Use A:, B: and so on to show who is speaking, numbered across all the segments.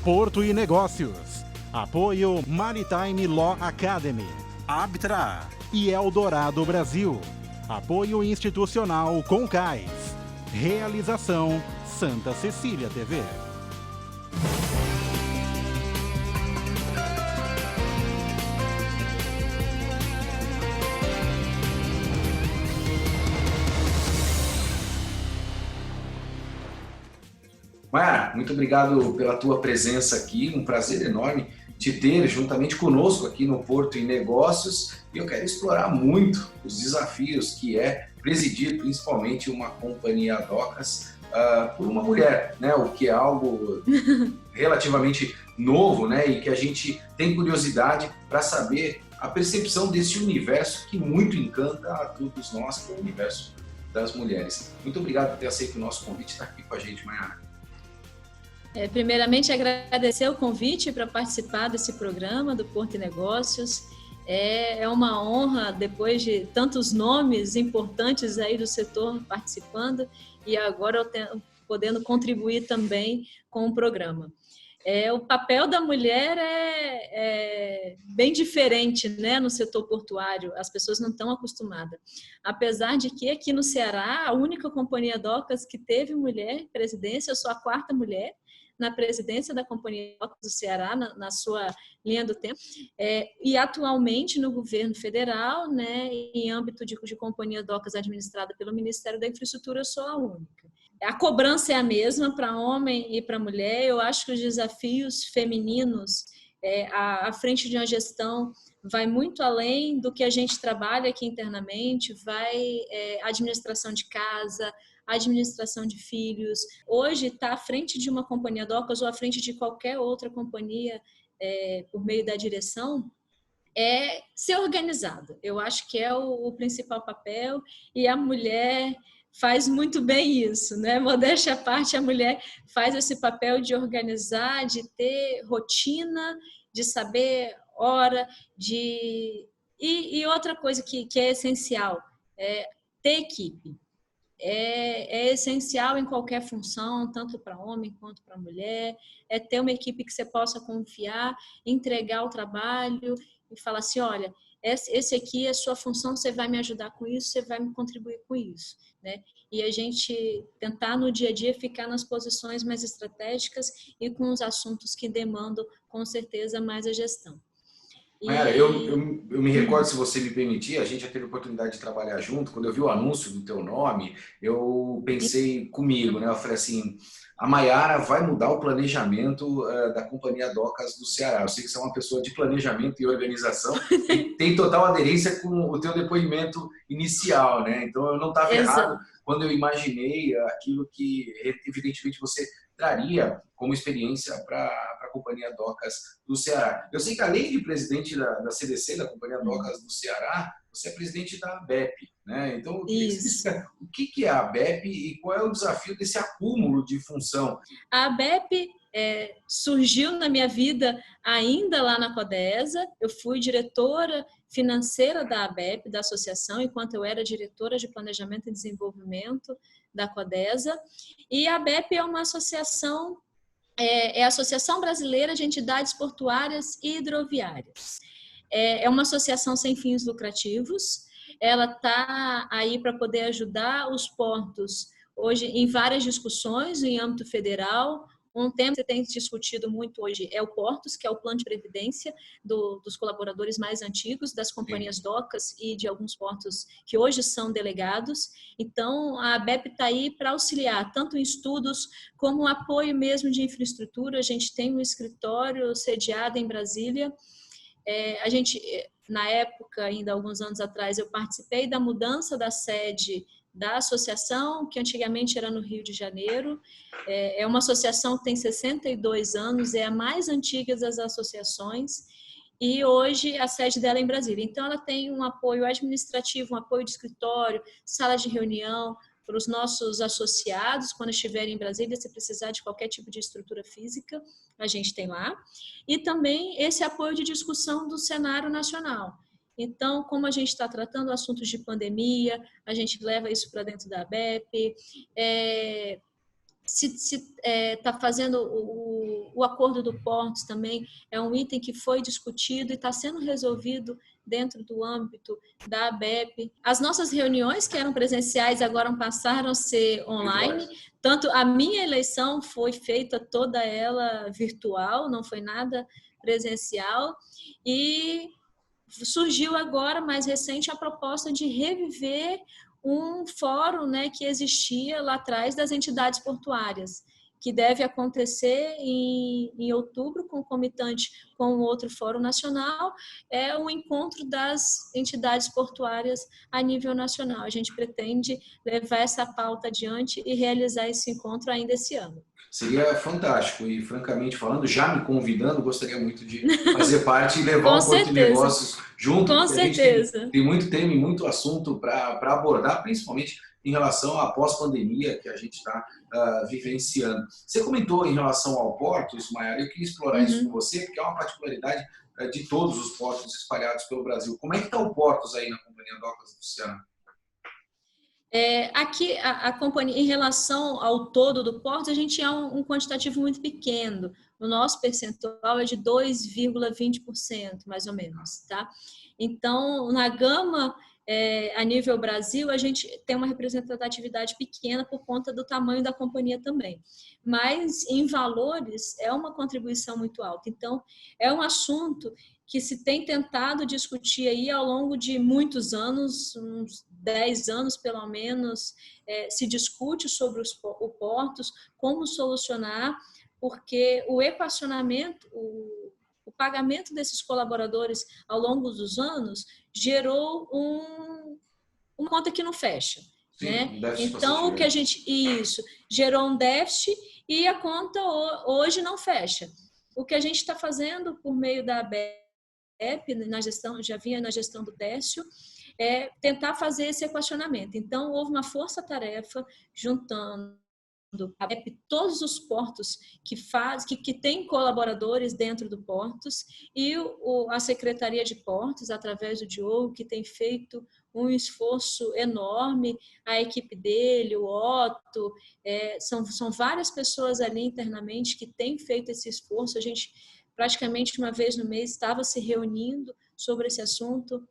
A: Porto e Negócios. Apoio Maritime Law Academy, Abtra e Eldorado Brasil. Apoio institucional Concais. Realização Santa Cecília TV.
B: Mayara, muito obrigado pela tua presença aqui, um prazer enorme te ter juntamente conosco aqui no Porto e Negócios, e eu quero explorar muito os desafios que é presidir principalmente uma companhia docas por uma mulher, né? O que é algo relativamente novo, né? E que a gente tem curiosidade para saber a percepção desse universo que muito encanta a todos nós, que é o universo das mulheres. Muito obrigado por ter aceito o nosso convite e estar aqui com a gente, Mayara.
C: Primeiramente, agradecer o convite para participar desse programa do Porto e Negócios. É uma honra, depois de tantos nomes importantes aí do setor participando, e agora eu podendo contribuir também com o programa. O papel da mulher é bem diferente, né, no setor portuário, as pessoas não estão acostumadas. Apesar de que aqui no Ceará, a única companhia docas que teve mulher presidência, eu sou a quarta mulher na presidência da Companhia Docas do Ceará, na sua linha do tempo, e atualmente no governo federal, né, em âmbito de companhia docas administrada pelo Ministério da Infraestrutura, eu sou a única. A cobrança é a mesma para homem e para mulher. Eu acho que os desafios femininos à frente de uma gestão vai muito além do que a gente trabalha aqui internamente, vai administração de casa, administração de filhos. Hoje, estar à frente de uma companhia docas ou à frente de qualquer outra companhia por meio da direção é ser organizado. Eu acho que é o principal papel, e a mulher faz muito bem isso, né? Modéstia à parte, a mulher faz esse papel de organizar, de ter rotina, de saber hora, e outra coisa que é essencial, ter equipe. É essencial em qualquer função, tanto para homem quanto para mulher, ter uma equipe que você possa confiar, entregar o trabalho e falar assim, olha, esse aqui é a sua função, você vai me ajudar com isso, você vai me contribuir com isso, né? E a gente tentar no dia a dia ficar nas posições mais estratégicas e com os assuntos que demandam, com certeza, mais a gestão.
B: Mayara, eu me recordo, se você me permitir, a gente já teve a oportunidade de trabalhar junto. Quando eu vi o anúncio do teu nome, eu pensei comigo, né? Eu falei assim, a Mayara vai mudar o planejamento da Companhia Docas do Ceará. Eu sei que você é uma pessoa de planejamento e organização e tem total aderência com o teu depoimento inicial, né? Então eu não estava errado quando eu imaginei aquilo que evidentemente você traria como experiência para a Companhia Docas do Ceará. Eu sei que, além de presidente da CDC, da Companhia Docas do Ceará, você é presidente da ABEP, né? Então, eu queria que você explicasse o que é a ABEP e qual é o desafio desse acúmulo de função.
C: A ABEP surgiu na minha vida ainda lá na Codesa. Eu fui diretora financeira da ABEP, da associação, enquanto eu era diretora de Planejamento e Desenvolvimento da Codesa. E a ABEP é uma associação, é a Associação Brasileira de Entidades Portuárias e Hidroviárias. É uma associação sem fins lucrativos. Ela está aí para poder ajudar os portos hoje em várias discussões em âmbito federal. Um tema que tem discutido muito hoje é o Portos, que é o plano de previdência dos colaboradores mais antigos, das companhias docas e de alguns portos que hoje são delegados. Então, a ABEP está aí para auxiliar, tanto em estudos como apoio mesmo de infraestrutura. A gente tem um escritório sediado em Brasília. A gente, na época, ainda alguns anos atrás, eu participei da mudança da sede da associação, que antigamente era no Rio de Janeiro. É uma associação que tem 62 anos, é a mais antiga das associações, e hoje a sede dela é em Brasília. Então, ela tem um apoio administrativo, um apoio de escritório, sala de reunião para os nossos associados, quando estiverem em Brasília, se precisar de qualquer tipo de estrutura física, a gente tem lá. E também esse apoio de discussão do cenário nacional. Então, como a gente está tratando assuntos de pandemia, a gente leva isso para dentro da ABEP. se está fazendo o acordo do Portos também, é um item que foi discutido e está sendo resolvido dentro do âmbito da ABEP. As nossas reuniões, que eram presenciais, agora passaram a ser online. Tanto a minha eleição foi feita toda ela virtual, não foi nada presencial. E surgiu agora, mais recente, a proposta de reviver um fórum, né, que existia lá atrás das entidades portuárias, que deve acontecer em outubro, concomitante com o outro Fórum Nacional, é o encontro das entidades portuárias a nível nacional. A gente pretende levar essa pauta adiante e realizar esse encontro ainda esse ano.
B: Seria fantástico e, francamente falando, já me convidando, gostaria muito de fazer parte e levar o Porto de Negócios junto,
C: com
B: porque
C: certeza.
B: A gente tem muito tema e muito assunto para abordar, principalmente em relação à pós-pandemia que a gente está vivenciando. Você comentou em relação ao Portos, Maiara, eu queria explorar isso com você, porque é uma particularidade de todos os portos espalhados pelo Brasil. Como é que está o Portos aí na Companhia Docas do Oceano?
C: Aqui, a companhia, em relação ao todo do Porto, a gente é um quantitativo muito pequeno. O nosso percentual é de 2,20%, mais ou menos, tá? Então, na gama, a nível Brasil, a gente tem uma representatividade pequena por conta do tamanho da companhia também. Mas, em valores, é uma contribuição muito alta. Então, é um assunto que se tem tentado discutir aí ao longo de muitos anos, uns 10 anos pelo menos, se discute sobre os portos, como solucionar, porque o equacionamento, o pagamento desses colaboradores ao longo dos anos gerou uma conta que não fecha.
B: Sim,
C: né? Então, o que a gente... Isso, gerou um déficit e a conta hoje não fecha. O que a gente está fazendo por meio da ABEP, na gestão, já vinha na gestão do Décio, é tentar fazer esse equacionamento. Então, houve uma força-tarefa juntando a ABEP, todos os portos que tem colaboradores dentro do Portos e a Secretaria de Portos, através do Diogo, que tem feito um esforço enorme, a equipe dele, o Otto, são várias pessoas ali internamente que têm feito esse esforço. A gente praticamente uma vez no mês estava se reunindo sobre esse assunto.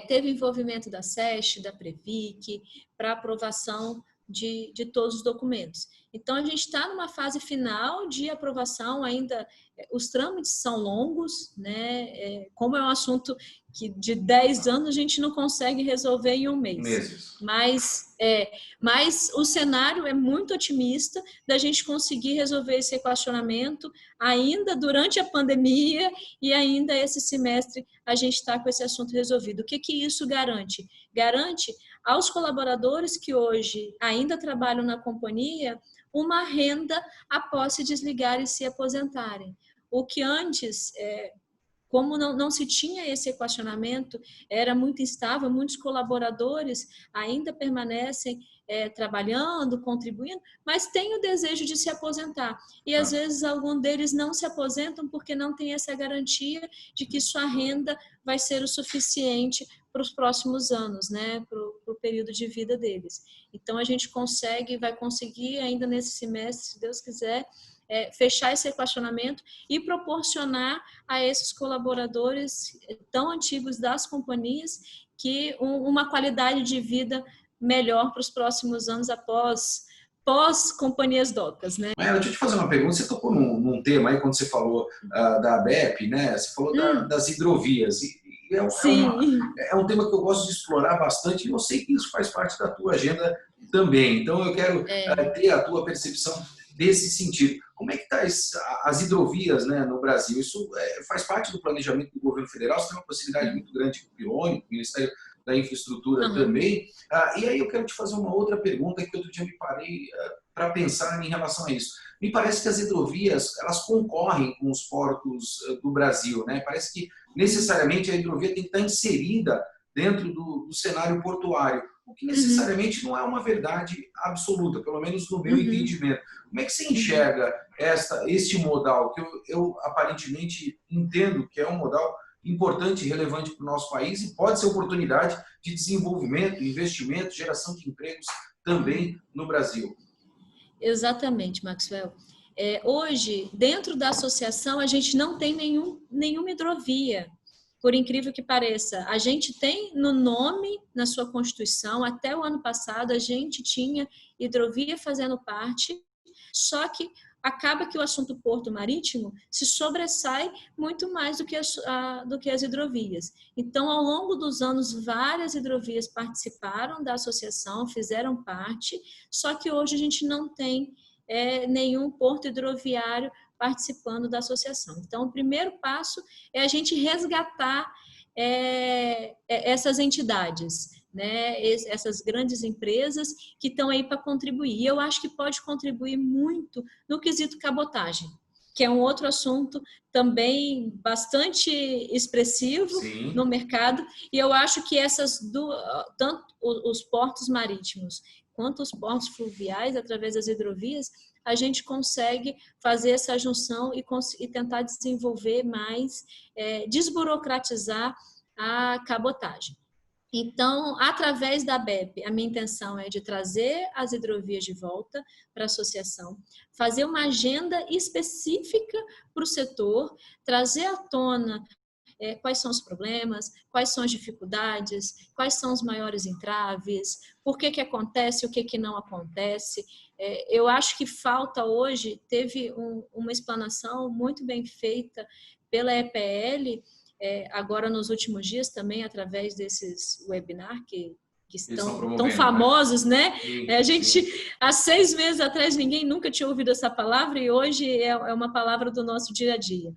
C: Teve envolvimento da SESC, da Previc, para aprovação de todos os documentos. Então, a gente está numa fase final de aprovação, ainda os trâmites são longos, né? Como é um assunto que de 10 anos a gente não consegue resolver em um mês. Mas o cenário é muito otimista da gente conseguir resolver esse equacionamento ainda durante a pandemia e ainda esse semestre a gente está com esse assunto resolvido. O que isso garante? Garante aos colaboradores que hoje ainda trabalham na companhia uma renda após se desligarem e se aposentarem. O que antes, como não se tinha esse equacionamento, era muito instável, muitos colaboradores ainda permanecem trabalhando, contribuindo, mas têm o desejo de se aposentar. E, às vezes, alguns deles não se aposentam porque não tem essa garantia de que sua renda vai ser o suficiente para os próximos anos, né? Para o período de vida deles. Então, a gente vai conseguir ainda nesse semestre, se Deus quiser, fechar esse equacionamento e proporcionar a esses colaboradores tão antigos das companhias que uma qualidade de vida melhor para os próximos anos após companhias docas, né?
B: Deixa eu te fazer uma pergunta. Você tocou num tema aí quando você falou da ABEP, né? Você falou das hidrovias. É um tema que eu gosto de explorar bastante e eu sei que isso faz parte da tua agenda também. Então, eu quero ter a tua percepção nesse sentido. Como é que está as hidrovias, né, no Brasil? Isso faz parte do planejamento do governo federal? Você tem uma possibilidade muito grande com o PIONI, com o Ministério da Infraestrutura também. E aí eu quero te fazer uma outra pergunta que outro dia me parei para pensar em relação a isso. Me parece que as hidrovias, elas concorrem com os portos do Brasil, né? Parece que necessariamente a hidrovia tem que estar inserida dentro do cenário portuário, o que necessariamente não é uma verdade absoluta, pelo menos no meu entendimento. Como é que você enxerga este modal, que eu aparentemente entendo que é um modal importante e relevante para o nosso país e pode ser oportunidade de desenvolvimento, investimento, geração de empregos também no Brasil?
C: Exatamente, Maxwell. Hoje, dentro da associação, a gente não tem nenhuma hidrovia, por incrível que pareça. A gente tem no nome, na sua Constituição, até o ano passado, a gente tinha hidrovia fazendo parte, só que acaba que o assunto porto marítimo se sobressai muito mais do que as hidrovias. Então, ao longo dos anos, várias hidrovias participaram da associação, fizeram parte, só que hoje a gente não tem nenhum porto hidroviário participando da associação. Então, o primeiro passo é a gente resgatar essas entidades, né? Essas grandes empresas que estão aí para contribuir. E eu acho que pode contribuir muito no quesito cabotagem, que é um outro assunto também bastante expressivo
B: Sim.
C: no mercado. E eu acho que tanto os portos marítimos quanto os portos fluviais, através das hidrovias, a gente consegue fazer essa junção e tentar desenvolver mais, desburocratizar a cabotagem. Então, através da ABEP, a minha intenção é de trazer as hidrovias de volta para a associação, fazer uma agenda específica para o setor, trazer à tona quais são os problemas, quais são as dificuldades, quais são os maiores entraves, por que acontece, o que não acontece. Eu acho que falta hoje, teve uma explanação muito bem feita pela EPL, agora nos últimos dias também, através desses webinars que estão tão famosos, né?
B: Sim,
C: a gente, há 6 meses atrás, ninguém nunca tinha ouvido essa palavra e hoje é uma palavra do nosso dia a dia.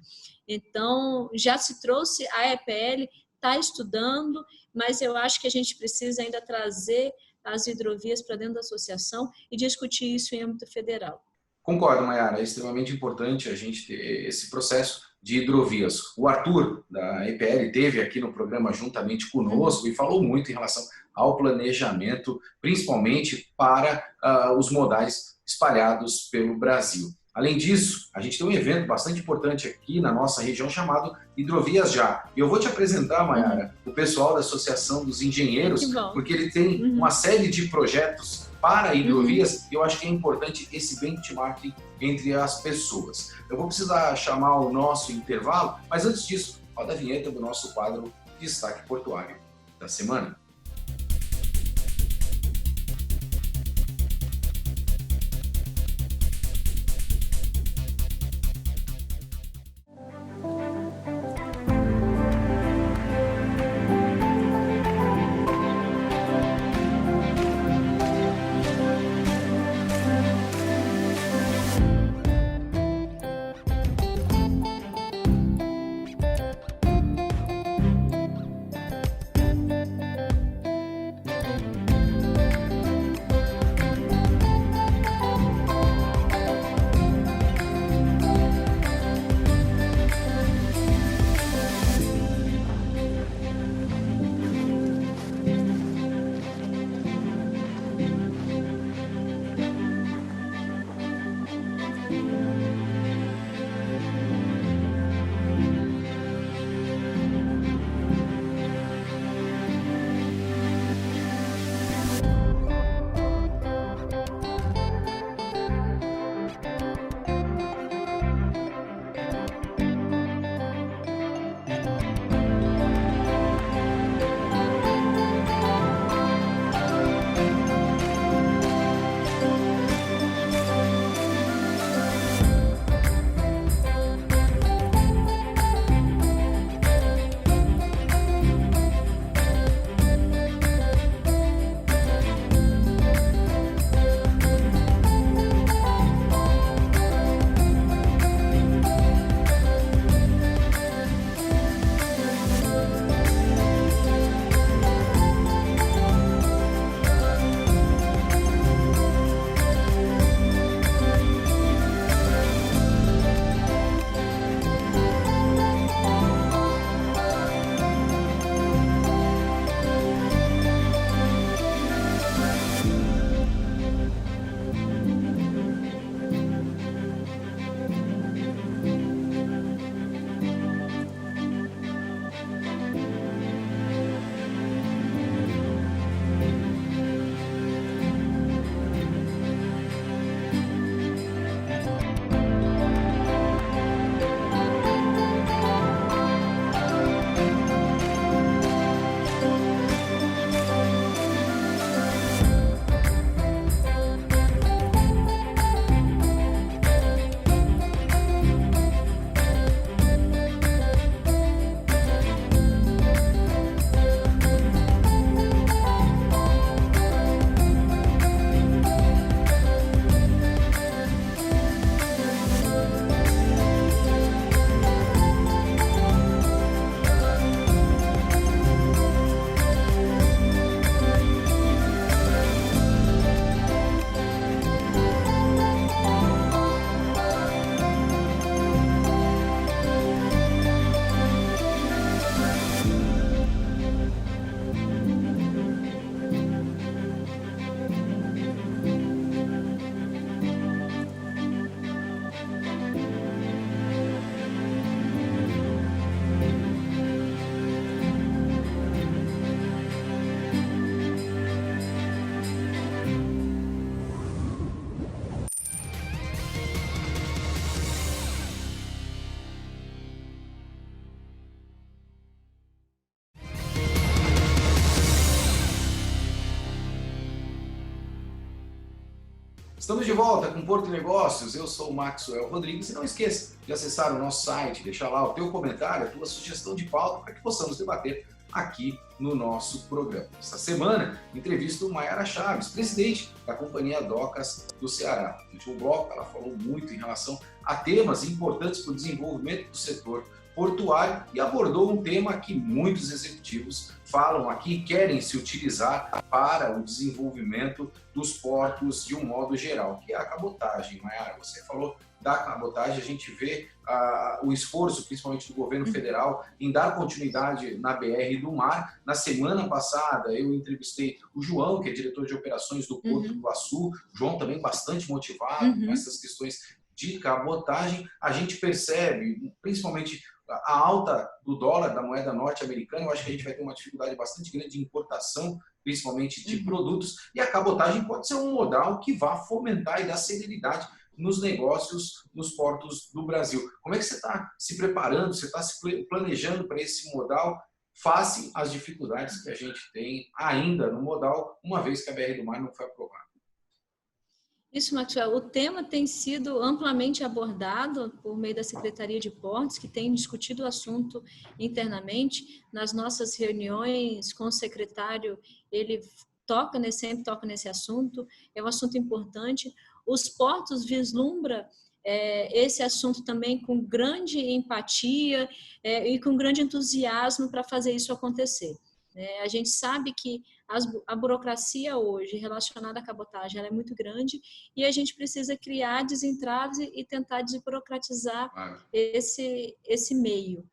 C: Então, já se trouxe, a EPL está estudando, mas eu acho que a gente precisa ainda trazer as hidrovias para dentro da associação e discutir isso em âmbito federal.
B: Concordo, Mayara. É extremamente importante a gente ter esse processo de hidrovias. O Arthur, da EPL, esteve aqui no programa juntamente conosco e falou muito em relação ao planejamento, principalmente para os modais espalhados pelo Brasil. Além disso, a gente tem um evento bastante importante aqui na nossa região chamado Hidrovias Já. E eu vou te apresentar, Mayara, o pessoal da Associação dos Engenheiros, porque ele tem uma série de projetos para hidrovias e eu acho que é importante esse benchmarking entre as pessoas. Eu vou precisar chamar o nosso intervalo, mas antes disso, roda a vinheta do nosso quadro Destaque Portuário da semana. Estamos de volta com Porto e Negócios. Eu sou o Maxwell Rodrigues e não esqueça de acessar o nosso site, deixar lá o teu comentário, a tua sugestão de pauta para que possamos debater aqui no nosso programa. Esta semana, entrevisto Maiara Chaves, presidente da Companhia Docas do Ceará. No último bloco, ela falou muito em relação a temas importantes para o desenvolvimento do setor portuário e abordou um tema que muitos executivos falam aqui e querem se utilizar para o desenvolvimento dos portos de um modo geral, que é a cabotagem. Maiara, você falou da cabotagem, a gente vê o esforço, principalmente do governo federal, em dar continuidade na BR do Mar. Na semana passada, eu entrevistei o João, que é diretor de operações do Porto do Iguaçu. O João também bastante motivado com essas questões de cabotagem. A gente percebe, principalmente a alta do dólar, da moeda norte-americana, eu acho que a gente vai ter uma dificuldade bastante grande de importação, principalmente de produtos, e a cabotagem pode ser um modal que vá fomentar e dar celeridade nos negócios nos portos do Brasil. Como é que você está se preparando, você está se planejando para esse modal face às dificuldades que a gente tem ainda no modal, uma vez que a BR do Mar não foi aprovada?
C: Isso, Maxwell. O tema tem sido amplamente abordado por meio da Secretaria de Portos, que tem discutido o assunto internamente. Nas nossas reuniões com o secretário, ele sempre toca nesse assunto. É um assunto importante. Os portos vislumbram esse assunto também com grande empatia e com grande entusiasmo para fazer isso acontecer. A gente sabe que a burocracia hoje relacionada à cabotagem ela é muito grande e a gente precisa criar desentraves e tentar desburocratizar esse meio.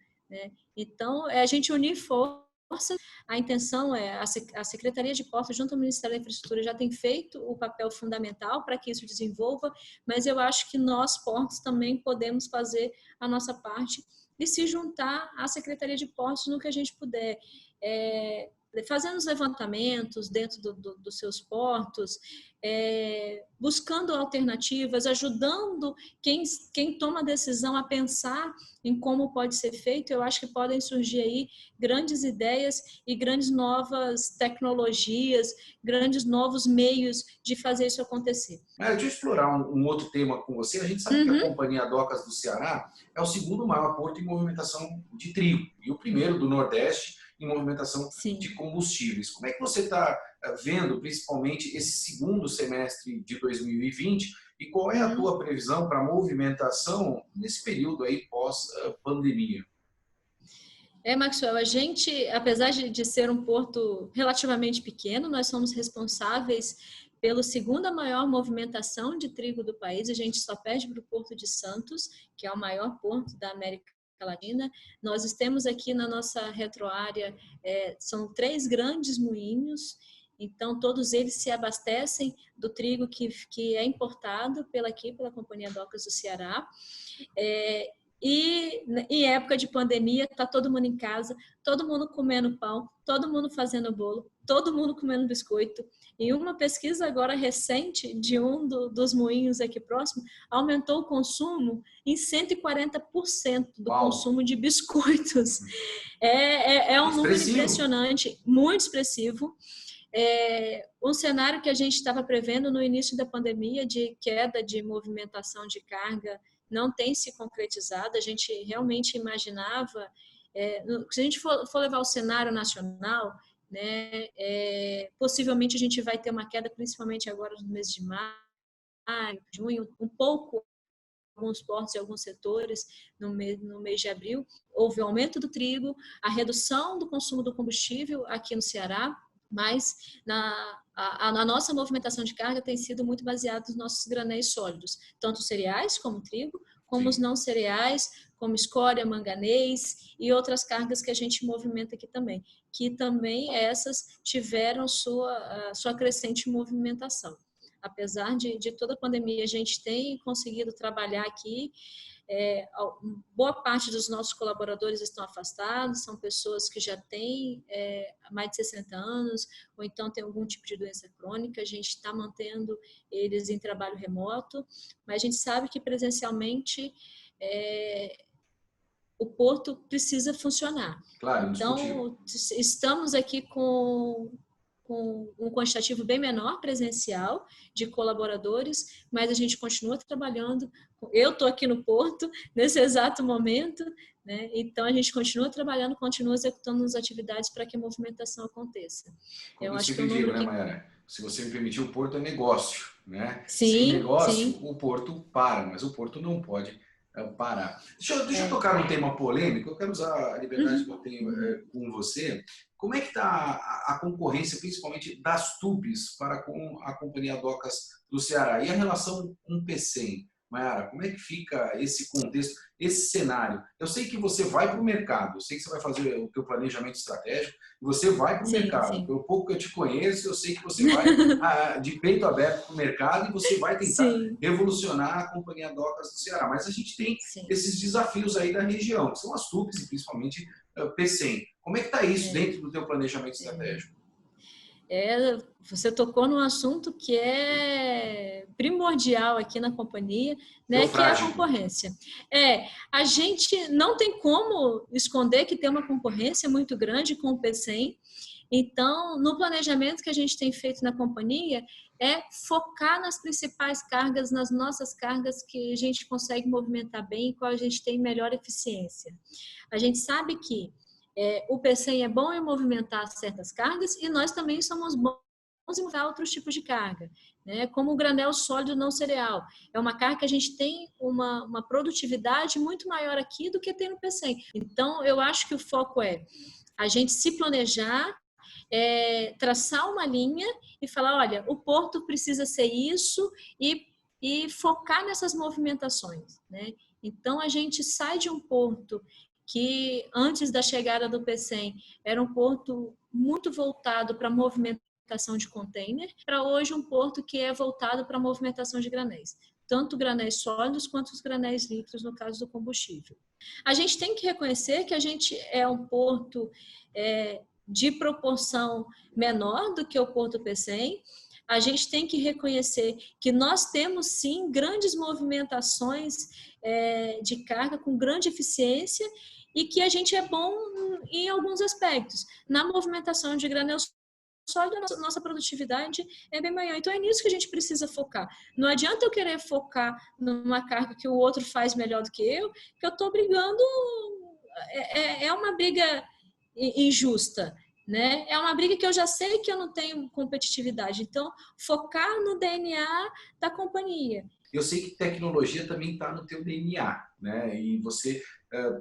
C: Então, a gente unir forças. A intenção é a Secretaria de Portos, junto ao Ministério da Infraestrutura, já tem feito o papel fundamental para que isso desenvolva, mas eu acho que nós, portos, também podemos fazer a nossa parte e se juntar à Secretaria de Portos no que a gente puder. Fazendo os levantamentos dentro dos seus portos, buscando alternativas, ajudando quem toma a decisão a pensar em como pode ser feito. Eu acho que podem surgir aí grandes ideias e grandes novas tecnologias, grandes novos meios de fazer isso acontecer.
B: Deixa eu explorar um outro tema com você. A gente sabe que a Companhia Docas do Ceará é o segundo maior porto em movimentação de trigo e o primeiro do Nordeste em movimentação de combustíveis. Como é que você está vendo, principalmente, esse segundo semestre de 2020 e qual é a tua previsão para a movimentação nesse período aí pós-pandemia?
C: Maxwell, a gente, apesar de ser um porto relativamente pequeno, nós somos responsáveis pela segunda maior movimentação de trigo do país. A gente só perde para o Porto de Santos, que é o maior porto da América Latina. Nós temos aqui na nossa retroárea, são 3 grandes moinhos, então todos eles se abastecem do trigo que é importado pela Companhia Docas do Ceará. E em época de pandemia, está todo mundo em casa, todo mundo comendo pão, todo mundo fazendo bolo, todo mundo comendo biscoito. E uma pesquisa agora recente de um dos moinhos aqui próximo aumentou o consumo em 140% do consumo de biscoitos. É um número impressionante, muito expressivo. Um cenário que a gente estava prevendo no início da pandemia de queda de movimentação de carga não tem se concretizado. A gente realmente imaginava, se a gente for levar o cenário nacional, possivelmente a gente vai ter uma queda, principalmente agora no mês de maio, junho, um pouco alguns portos e alguns setores no mês de abril. Houve o aumento do trigo, a redução do consumo do combustível aqui no Ceará, mas a nossa movimentação de carga tem sido muito baseada nos nossos granéis sólidos, tanto cereais como trigo, como os não cereais, como escória, manganês e outras cargas que a gente movimenta aqui também, que também essas tiveram sua crescente movimentação. Apesar de toda a pandemia, a gente tem conseguido trabalhar aqui. Boa parte dos nossos colaboradores estão afastados, são pessoas que já têm mais de 60 anos, ou então têm algum tipo de doença crônica. A gente está mantendo eles em trabalho remoto, mas a gente sabe que presencialmente o porto precisa funcionar.
B: Claro,
C: então, estamos aqui com com um quantitativo bem menor presencial de colaboradores, mas a gente continua trabalhando. Eu estou aqui no Porto nesse exato momento, né? Então a gente continua trabalhando, continua executando as atividades para que a movimentação aconteça.
B: Como
C: Eu
B: eu
C: acho que
B: sempre
C: o
B: digo,
C: número
B: né,
C: que...
B: Mayara? Se você me permitir, o Porto é negócio, né? Sem
C: Sim,
B: negócio,
C: sim.
B: o Porto para, mas o Porto não pode parar. Deixa eu
C: É.
B: tocar num tema polêmico, eu quero usar a liberdade que eu tenho
C: Uhum.
B: com você. Como é que está a concorrência, principalmente das TUPs, para com a Companhia Docas do Ceará? E a relação com o PCM? Mayara, como é que fica esse contexto, esse cenário? Eu sei que você vai para o mercado, eu sei que você vai fazer o teu planejamento estratégico, e você vai para o
C: Sim,
B: mercado.
C: sim.
B: Pelo pouco que eu te conheço, eu sei que você vai de peito aberto para o mercado e você vai tentar
C: Sim,
B: revolucionar a Companhia Docas do Ceará. Mas a gente tem
C: sim.
B: esses desafios aí da região, que são as TUPs e principalmente PCM. Como é que está isso
C: É.
B: dentro do teu planejamento estratégico?
C: Você tocou num assunto que é primordial aqui na companhia, né, que é a
B: Eufrágico.
C: concorrência. A gente não tem como esconder que tem uma concorrência muito grande com o PCM. Então, no planejamento que a gente tem feito na companhia, é focar nas principais cargas, nas nossas cargas que a gente consegue movimentar bem e qual a gente tem melhor eficiência. A gente sabe que o PCM é bom em movimentar certas cargas e nós também somos bons em movimentar outros tipos de carga, né? Como o granel sólido não cereal. É uma carga que a gente tem uma produtividade muito maior aqui do que tem no PCM. Então, eu acho que o foco é a gente se planejar, traçar uma linha e falar, olha, o porto precisa ser isso e focar nessas movimentações, né? Então, a gente sai de um porto que antes da chegada do PCM era um porto muito voltado para a movimentação de container, para hoje um porto que é voltado para a movimentação de granéis, tanto granéis sólidos quanto os granéis líquidos no caso do combustível. A gente tem que reconhecer que a gente é um porto de proporção menor do que o porto PCM. A gente tem que reconhecer que nós temos sim grandes movimentações de carga com grande eficiência e que a gente é bom em alguns aspectos. Na movimentação de granel sólido, a nossa produtividade é bem maior. Então, é nisso que a gente precisa focar. Não adianta eu querer focar numa carga que o outro faz melhor do que eu estou brigando. É uma briga injusta, né? É uma briga que eu já sei que eu não tenho competitividade. Então, focar no DNA da companhia.
B: Eu sei que tecnologia também está no teu DNA, né? E você,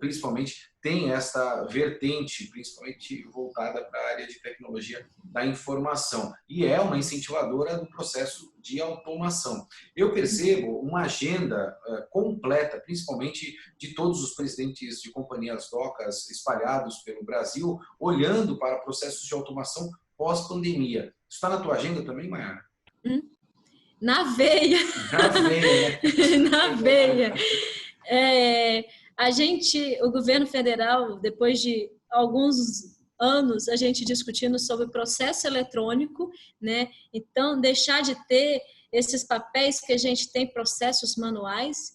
B: principalmente, tem essa vertente, principalmente voltada para a área de tecnologia da informação. E é uma incentivadora do processo de automação. Eu percebo uma agenda completa, principalmente de todos os presidentes de companhias docas espalhados pelo Brasil, olhando para processos de automação pós-pandemia. Isso está na tua agenda também, Mayara?
C: Na veia.
B: Na veia, né?
C: Na veia. O governo federal, depois de alguns anos a gente discutindo sobre processo eletrônico, né? Então, deixar de ter esses papéis que a gente tem, processos manuais.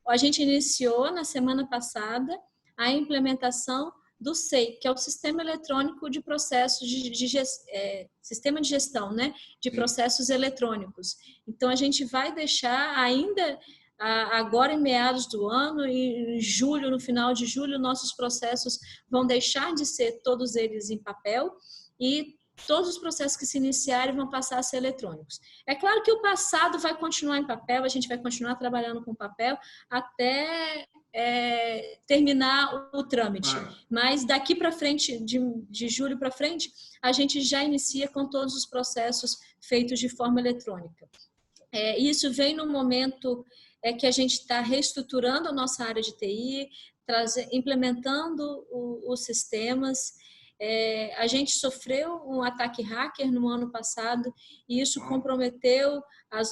C: A gente iniciou na semana passada a implementação do SEI, que é o Sistema Eletrônico de Processos Sistema de Gestão, né, de Processos Eletrônicos. Então, a gente vai deixar ainda, agora em meados do ano, em julho, no final de julho, nossos processos vão deixar de ser todos eles em papel e todos os processos que se iniciarem vão passar a ser eletrônicos. É claro que o passado vai continuar em papel, a gente vai continuar trabalhando com papel até terminar o trâmite. Mas daqui para frente, de julho para frente, a gente já inicia com todos os processos feitos de forma eletrônica. Isso vem no momento que a gente está reestruturando a nossa área de TI, implementando os sistemas. A gente sofreu um ataque hacker no ano passado e isso comprometeu a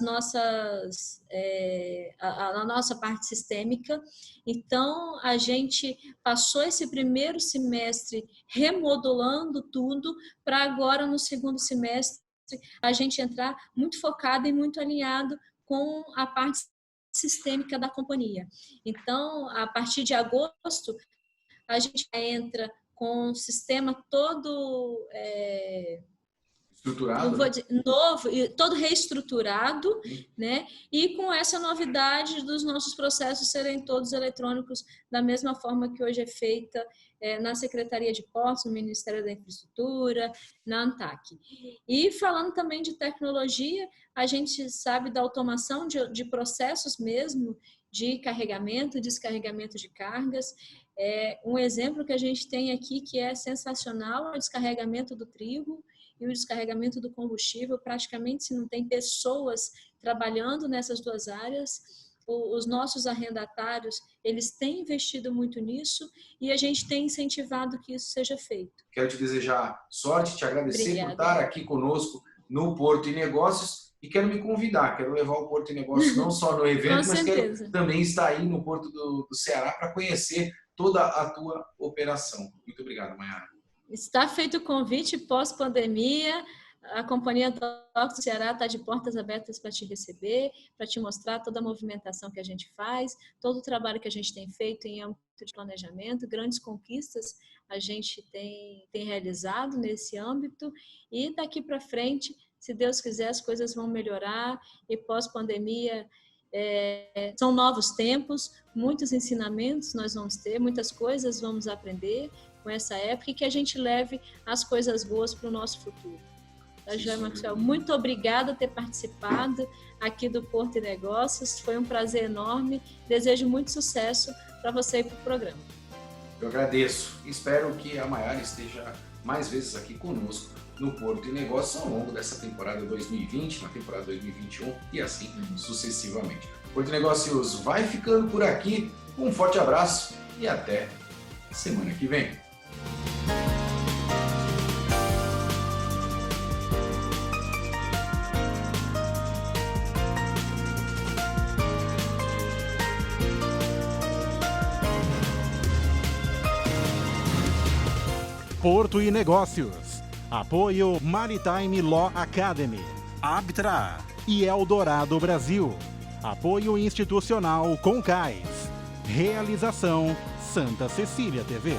C: nossa parte sistêmica. Então, a gente passou esse primeiro semestre remodulando tudo para agora, no segundo semestre, a gente entrar muito focado e muito alinhado com a parte sistêmica da companhia. Então, a partir de agosto, a gente entra com o sistema todo
B: Estruturado,
C: novo, todo reestruturado, né? E com essa novidade dos nossos processos serem todos eletrônicos, da mesma forma que hoje é feita na Secretaria de Portos, no Ministério da Infraestrutura, na ANTAQ. E falando também de tecnologia, a gente sabe da automação de processos mesmo, de carregamento, descarregamento de cargas. Um exemplo que a gente tem aqui que é sensacional é o descarregamento do trigo e o descarregamento do combustível. Praticamente, se não tem pessoas trabalhando nessas duas áreas, os nossos arrendatários, eles têm investido muito nisso e a gente tem incentivado que isso seja feito.
B: Quero te desejar sorte, te agradecer
C: Obrigada.
B: por estar aqui conosco no Porto e Negócios e quero me convidar, quero levar o Porto e Negócios não só no evento, mas quero também estar aí no Porto do Ceará para conhecer toda a tua operação. Muito obrigado, Maiara.
C: Está feito o convite pós-pandemia. A Companhia Docks do Ceará está de portas abertas para te receber, para te mostrar toda a movimentação que a gente faz, todo o trabalho que a gente tem feito em âmbito de planejamento, grandes conquistas a gente tem realizado nesse âmbito e daqui para frente, se Deus quiser, as coisas vão melhorar e pós-pandemia são novos tempos, muitos ensinamentos nós vamos ter, muitas coisas vamos aprender com essa época e que a gente leve as coisas boas para o nosso futuro. Tá, Joia, Maxwell? Muito obrigada por ter participado aqui do Porto e Negócios, foi um prazer enorme, desejo muito sucesso para você e para o programa.
B: Eu agradeço, espero que a Maiara esteja mais vezes aqui conosco no Porto e Negócios ao longo dessa temporada 2020, na temporada 2021 e assim sucessivamente. O Porto e Negócios vai ficando por aqui, um forte abraço e até semana que vem.
A: Porto e Negócios. Apoio Maritime Law Academy. Abtra e Eldorado Brasil. Apoio institucional Concais. Realização Santa Cecília TV.